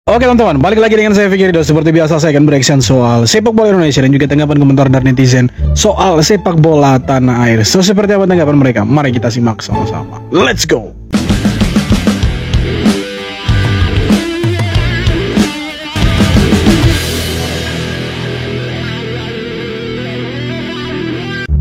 Oke teman-teman, balik lagi dengan saya Fikri. Seperti biasa saya akan bereaction soal sepak bola Indonesia dan juga tanggapan komentar dari netizen soal sepak bola tanah air. So seperti apa tanggapan mereka? Mari kita simak sama-sama. Let's go.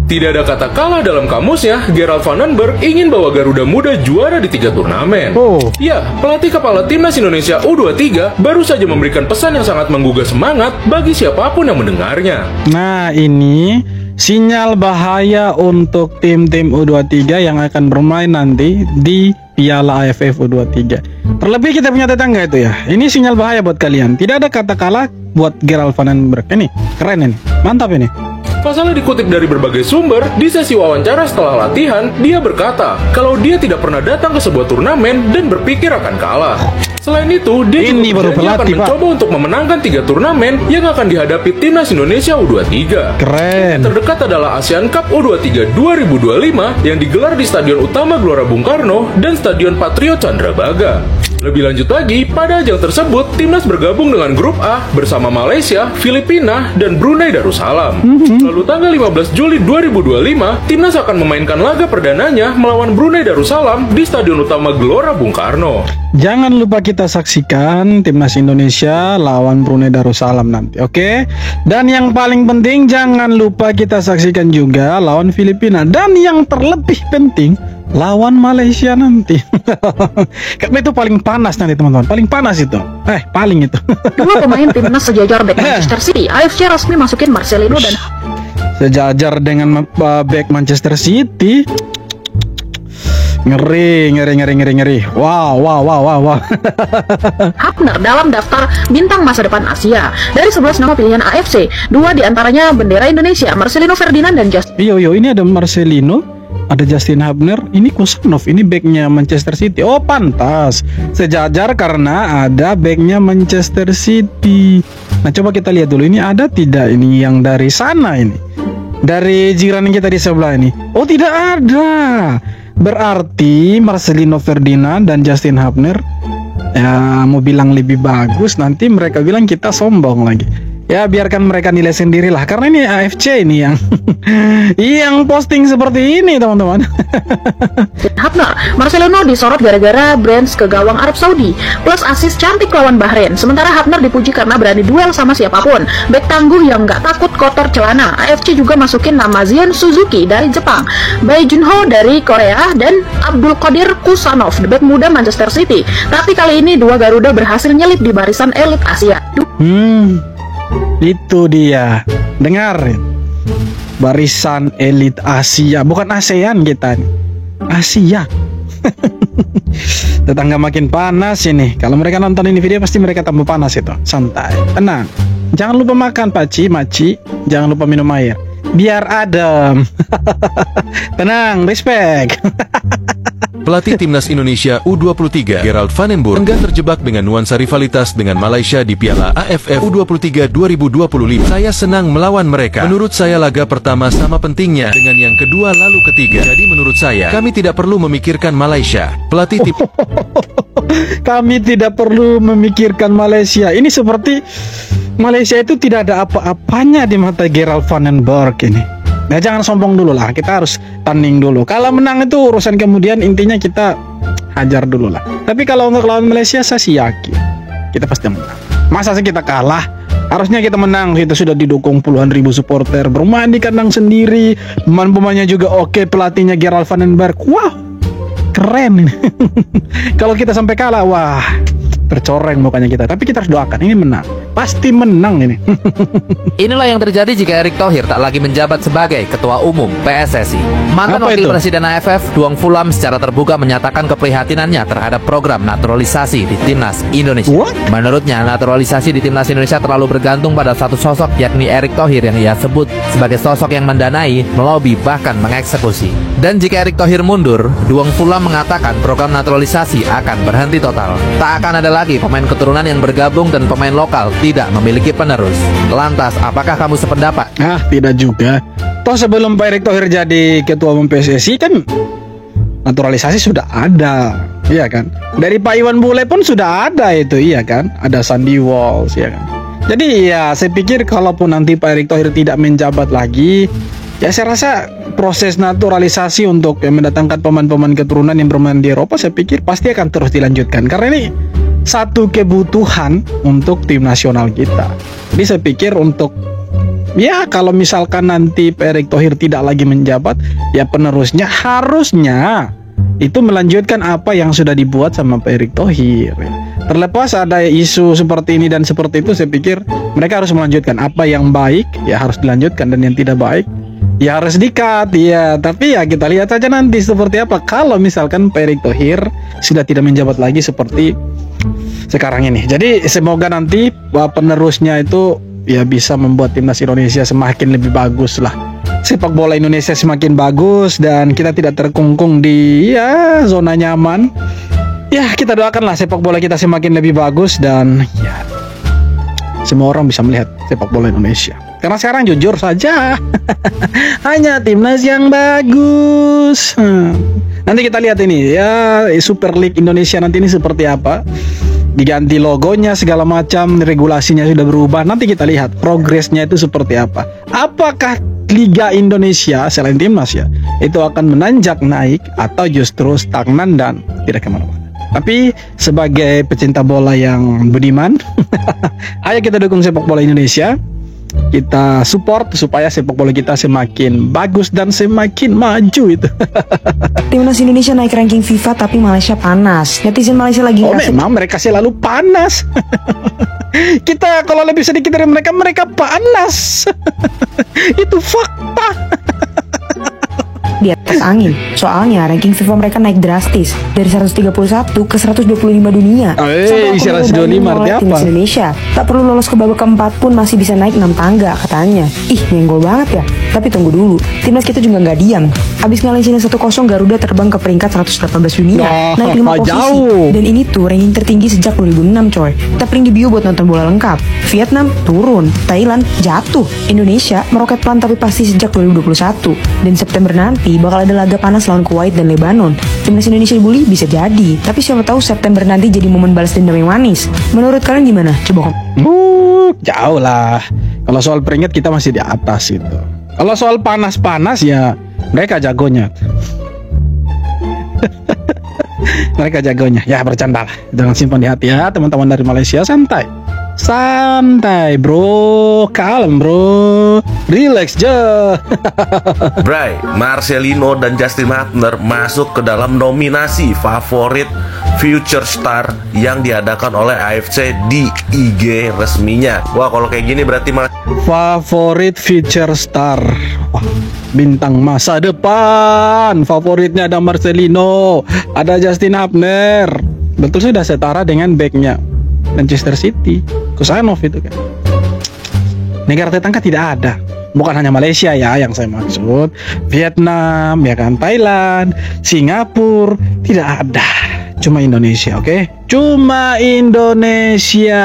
Tidak ada kata kalah dalam kamusnya. Gerald Vandenberg ingin bawa Garuda Muda juara di 3 turnamen. Ya, pelatih kepala timnas Indonesia U23 baru saja memberikan pesan yang sangat menggugah semangat bagi siapapun yang mendengarnya. Nah, ini sinyal bahaya untuk tim-tim U23 yang akan bermain nanti di Piala AFF U23. Terlebih kita punya tetangga itu ya. Ini sinyal bahaya buat kalian. Tidak ada kata kalah buat Gerald Vandenberg. Ini keren ini. Mantap ini. Pasalnya dikutip dari berbagai sumber, di sesi wawancara setelah latihan, dia berkata kalau dia tidak pernah datang ke sebuah turnamen dan berpikir akan kalah. Selain itu, dia juga berjanji akan mencoba untuk memenangkan 3 turnamen yang akan dihadapi timnas Indonesia U23. Keren. Terdekat adalah Asian Cup U23 2025 yang digelar di Stadion Utama Gelora Bung Karno dan Stadion Patriot Candrabaga. Lebih lanjut lagi, pada ajang tersebut, timnas bergabung dengan grup A bersama Malaysia, Filipina, dan Brunei Darussalam. Lalu tanggal 15 Juli 2025, timnas akan memainkan laga perdananya melawan Brunei Darussalam di Stadion Utama Gelora Bung Karno. Jangan lupa kita saksikan timnas Indonesia lawan Brunei Darussalam nanti, oke? Dan yang paling penting, jangan lupa kita saksikan juga lawan Filipina. Dan yang terlebih penting, lawan Malaysia nanti. Karena itu paling panas nanti teman-teman. Paling panas itu. Paling itu. Dua pemain timnas sejajar back Manchester City. AFC resmi masukin Marcelino dan sejajar dengan back Manchester City. Ngeri. Wow. Hapner dalam daftar bintang masa depan Asia. Dari 11 nama pilihan AFC, 2 diantaranya bendera Indonesia, Marcelino Ferdinand dan Justin. Ini ada Marcelino, ada Justin Hapner, ini Kusanov, ini backnya Manchester City. Oh pantas sejajar karena ada backnya Manchester City. Nah coba kita lihat dulu, ini ada tidak ini yang dari sana ini, dari jiran kita di sebelah ini. Oh tidak ada. Berarti Marcelino Ferdinand dan Justin Hapner, ya mau bilang lebih bagus, nanti mereka bilang kita sombong lagi. Ya biarkan mereka nilai sendirilah, karena ini AFC ini yang yang posting seperti ini teman-teman. Hapner, Marcelino disorot gara-gara brands ke gawang Arab Saudi plus asis cantik lawan Bahrain. Sementara Hapner dipuji karena berani duel sama siapapun. Back tangguh yang nggak takut kotor celana. AFC juga masukin nama Zion Suzuki dari Jepang, Bae Junho dari Korea, dan Abdul Qadir Kusanov, back muda Manchester City. Tapi kali ini dua Garuda berhasil nyelip di barisan elit Asia. Itu dia, dengar, barisan elit Asia, bukan ASEAN kita, Asia. Tetangga makin panas ini. Kalau mereka nonton ini video pasti mereka tambah panas itu. Santai, tenang. Jangan lupa makan maci, jangan lupa minum air, biar adem. Tenang, respect. Pelatih timnas Indonesia U23 Gerald Vandenberg enggan terjebak dengan nuansa rivalitas dengan Malaysia di Piala AFF U23 2025. Saya senang melawan mereka. Menurut saya laga pertama sama pentingnya dengan yang kedua lalu ketiga. Jadi menurut saya kami tidak perlu memikirkan Malaysia. Pelatih tim Kami tidak perlu memikirkan Malaysia. Ini seperti Malaysia itu tidak ada apa-apanya di mata Gerald Vandenberg ini. Nah jangan sombong dulu lah, kita harus tanding dulu. Kalau menang itu urusan kemudian, intinya kita hajar dulu lah. Tapi kalau untuk lawan Malaysia saya sih yakin kita pasti menang. Masa sih kita kalah? Harusnya kita menang. Kita sudah didukung puluhan ribu supporter, bermain di kandang sendiri, pemain-pemainnya juga oke, pelatihnya Gerald Vandenberg. Wah keren. Kalau kita sampai kalah, wah tercoreng mukanya kita. Tapi kita harus doakan ini menang, pasti menang ini. Inilah yang terjadi jika Erick Thohir tak lagi menjabat sebagai Ketua Umum PSSI. Mantan Wakil Presiden AFF Duong Fulam secara terbuka menyatakan keprihatinannya terhadap program naturalisasi di Timnas Indonesia. Menurutnya, naturalisasi di Timnas Indonesia terlalu bergantung pada satu sosok, yakni Erick Thohir, yang ia sebut sebagai sosok yang mendanai, melobi, bahkan mengeksekusi. Dan jika Erick Thohir mundur, Duong Fulam mengatakan program naturalisasi akan berhenti total. Tak akan ada lagi pemain keturunan yang bergabung dan pemain lokal tidak memiliki penerus. Lantas, apakah kamu sependapat? Tidak juga. Toh sebelum Pak Erick Thohir jadi Ketua Umum PSSI kan naturalisasi sudah ada. iya kan? Dari Pak Iwan Bule pun sudah ada itu, iya kan? Ada Sandy Walsh, iya kan? Jadi ya saya pikir kalaupun nanti Pak Erick Thohir tidak menjabat lagi, ya saya rasa proses naturalisasi untuk mendatangkan pemain-pemain keturunan yang bermain di Eropa, saya pikir pasti akan terus dilanjutkan. Karena ini satu kebutuhan untuk tim nasional kita. Jadi saya pikir untuk, ya kalau misalkan nanti Pak Erick Thohir tidak lagi menjabat, ya penerusnya harusnya itu melanjutkan apa yang sudah dibuat sama Pak Erick Thohir. Terlepas ada isu seperti ini dan seperti itu, saya pikir mereka harus melanjutkan apa yang baik, ya harus dilanjutkan, dan yang tidak baik ya harus di-cut, ya. Tapi ya kita lihat saja nanti seperti apa kalau misalkan Pak Erick Thohir sudah tidak menjabat lagi seperti sekarang ini. Jadi semoga nanti penerusnya itu ya bisa membuat timnas Indonesia semakin lebih bagus lah. Sepak bola Indonesia semakin bagus dan kita tidak terkungkung di ya zona nyaman. Ya kita doakanlah sepak bola kita semakin lebih bagus dan ya semua orang bisa melihat sepak bola Indonesia. Karena sekarang jujur saja hanya timnas yang bagus. Nanti kita lihat ini ya Super League Indonesia nanti ini seperti apa. Diganti logonya segala macam, regulasinya sudah berubah. Nanti kita lihat progresnya itu seperti apa. Apakah Liga Indonesia selain timnas ya itu akan menanjak naik atau justru stagnan dan tidak kemana-mana. Tapi sebagai pecinta bola yang budiman, ayo kita dukung sepak bola Indonesia. Kita support supaya sepak bola kita semakin bagus dan semakin maju itu. Timnas Indonesia naik ranking FIFA tapi Malaysia panas. Netizen Malaysia lagi ngasih. Memang mereka selalu panas. Kita kalau lebih sedikit dari mereka, mereka panas. Itu fakta. Di atas angin. Soalnya ranking FIFA mereka naik drastis dari 131 ke 125 dunia. Sampai 125 artinya apa? Timnas Indonesia tak perlu lolos ke babak keempat pun masih bisa naik 6 tangga katanya. Ih, nyenggol banget ya. Tapi tunggu dulu, timnas kita juga nggak diam. Abis ngalahin China 1-0, Garuda terbang ke peringkat 118 dunia, naik 5 posisi. Jauh. Dan ini tuh ranking tertinggi sejak 2006 coy. Tap link di bio buat nonton bola lengkap. Vietnam turun, Thailand jatuh, Indonesia meroket pelan tapi pasti sejak 2021. Dan September nanti bakal ada laga panas lawan Kuwait dan Lebanon. Timnas Indonesia dibully bisa jadi, tapi siapa tahu September nanti jadi momen balas dendam yang manis. Menurut kalian gimana? Coba jauh lah. Kalau soal peringkat kita masih di atas itu. Kalau soal panas-panas ya mereka jagonya. Mereka jagonya. Ya bercanda lah. Jangan simpan di hati ya teman-teman dari Malaysia. Santai. Santai bro. Kalem bro. Relax aja. Bray, Marcelino dan Justin Hubner masuk ke dalam nominasi favorit Future Star yang diadakan oleh AFC di IG resminya. Wah, kalau kayak gini berarti favorit Future Star. Wah, bintang masa depan. Favoritnya ada Marcelino, ada Justin Hubner. Betul sudah setara dengan backnya Manchester City, Kusanov itu kan. Negara tetangga tidak ada. Bukan hanya Malaysia ya yang saya maksud, Vietnam ya kan, Thailand, Singapura tidak ada. Cuma Indonesia, oke? Cuma Indonesia.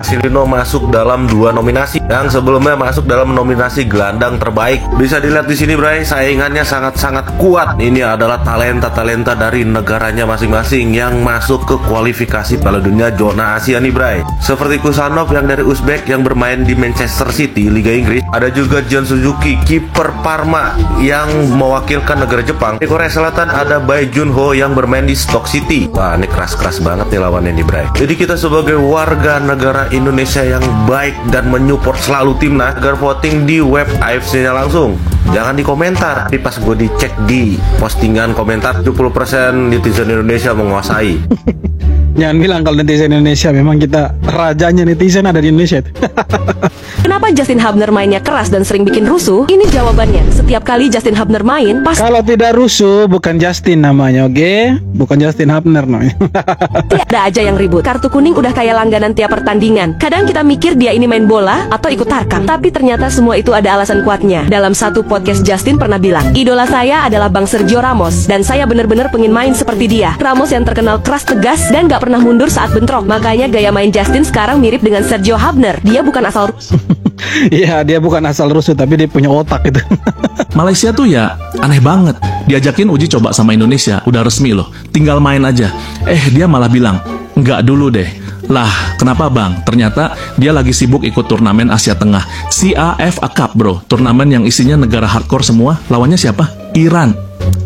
Marcelino masuk dalam 2 nominasi. Yang sebelumnya masuk dalam nominasi gelandang terbaik. Bisa dilihat di sini, Bray, saingannya sangat-sangat kuat. Ini adalah talenta-talenta dari negaranya masing-masing yang masuk ke kualifikasi Piala Dunia zona Asia nih, Bray. Seperti Kusanov yang dari Uzbek yang bermain di Manchester City, Liga Inggris. Ada juga John Suzuki, kiper Parma yang mewakilkan negara Jepang. Di Korea Selatan ada Bae Junho yang bermain di Stoke City. Wah, ini keras-keras banget nih lawannya nih, Bray. Jadi kita sebagai warga negara Indonesia yang baik dan menyupport selalu timnas, agar voting di web AFC-nya langsung. Jangan di komentar. Tapi pas gue dicek di postingan komentar, 70% netizen Indonesia menguasai. Jangan bilang kalau netizen Indonesia, memang kita rajanya netizen ada di Indonesia. Kenapa Justin Hubner mainnya keras dan sering bikin rusuh? Ini jawabannya. Setiap kali Justin Hubner main, pasti kalau tidak rusuh, bukan Justin namanya, oke? Bukan Justin Hubner namanya. ada aja yang ribut. Kartu kuning udah kayak langganan tiap pertandingan. Kadang kita mikir dia ini main bola atau ikut tarkam, tapi ternyata semua itu ada alasan kuatnya. Dalam satu podcast Justin pernah bilang, idola saya adalah Bang Sergio Ramos, dan saya bener-bener pengen main seperti dia. Ramos yang terkenal keras, tegas, dan gak pernah mundur saat bentrok. Makanya gaya main Justin sekarang mirip dengan Sergio Hubner. Dia bukan asal Iya, dia bukan asal rusuh tapi dia punya otak itu. Malaysia tuh ya aneh banget. Diajakin uji coba sama Indonesia, udah resmi loh, tinggal main aja. Dia malah bilang, enggak dulu deh. Lah, kenapa bang? Ternyata dia lagi sibuk ikut turnamen Asia Tengah, CAF Cup bro. Turnamen yang isinya negara hardcore semua. Lawannya siapa? Iran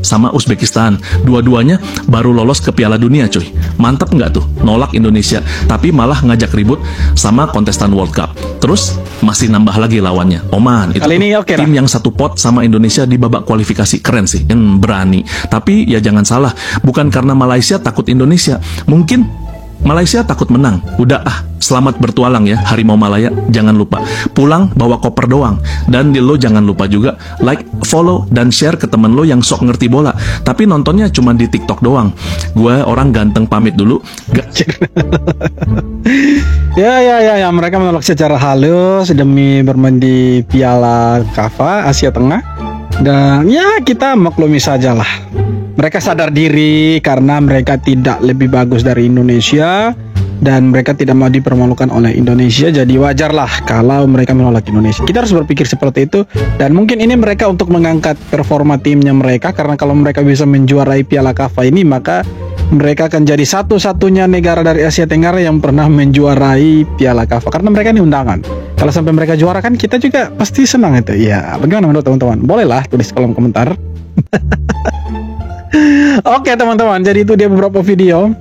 sama Uzbekistan. Dua-duanya baru lolos ke Piala Dunia cuy. Mantap nggak tuh? Nolak Indonesia, tapi malah ngajak ribut sama kontestan World Cup. Terus masih nambah lagi lawannya, Oman. Itu Kali ini tuh, oke tim lah. yang satu pot sama Indonesia di babak kualifikasi. Keren sih, berani. Tapi ya jangan salah, bukan karena Malaysia takut Indonesia. Mungkin Malaysia takut menang. Udah selamat bertualang ya Harimau Malaya. Jangan lupa pulang bawa koper doang. Dan lo jangan lupa juga like, follow, dan share ke temen lo yang sok ngerti bola tapi nontonnya cuma di TikTok doang. Gue orang ganteng pamit dulu. Ya, mereka menolak secara halus demi bermain di Piala KAFA Asia Tengah. Dan ya kita maklumi sajalah. Mereka sadar diri karena mereka tidak lebih bagus dari Indonesia dan mereka tidak mau dipermalukan oleh Indonesia. Jadi wajarlah kalau mereka menolak Indonesia. Kita harus berpikir seperti itu, dan mungkin ini mereka untuk mengangkat performa timnya mereka, karena kalau mereka bisa menjuarai Piala KAFA ini, maka mereka akan jadi satu-satunya negara dari Asia Tenggara yang pernah menjuarai Piala KAFA, karena mereka ini undangan. Kalau sampai mereka juara kan kita juga pasti senang itu. Ya, bagaimana menurut teman-teman? Bolehlah tulis kolom komentar. Oke teman-teman, jadi itu dia beberapa video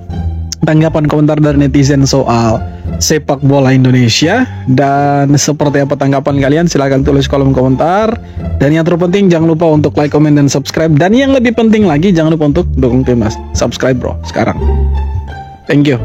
tanggapan komentar dari netizen soal sepak bola Indonesia. Dan seperti apa tanggapan kalian, silahkan tulis kolom komentar. Dan yang terpenting jangan lupa untuk like, comment, dan subscribe. Dan yang lebih penting lagi, jangan lupa untuk dukung timnas. Subscribe bro sekarang. Thank you.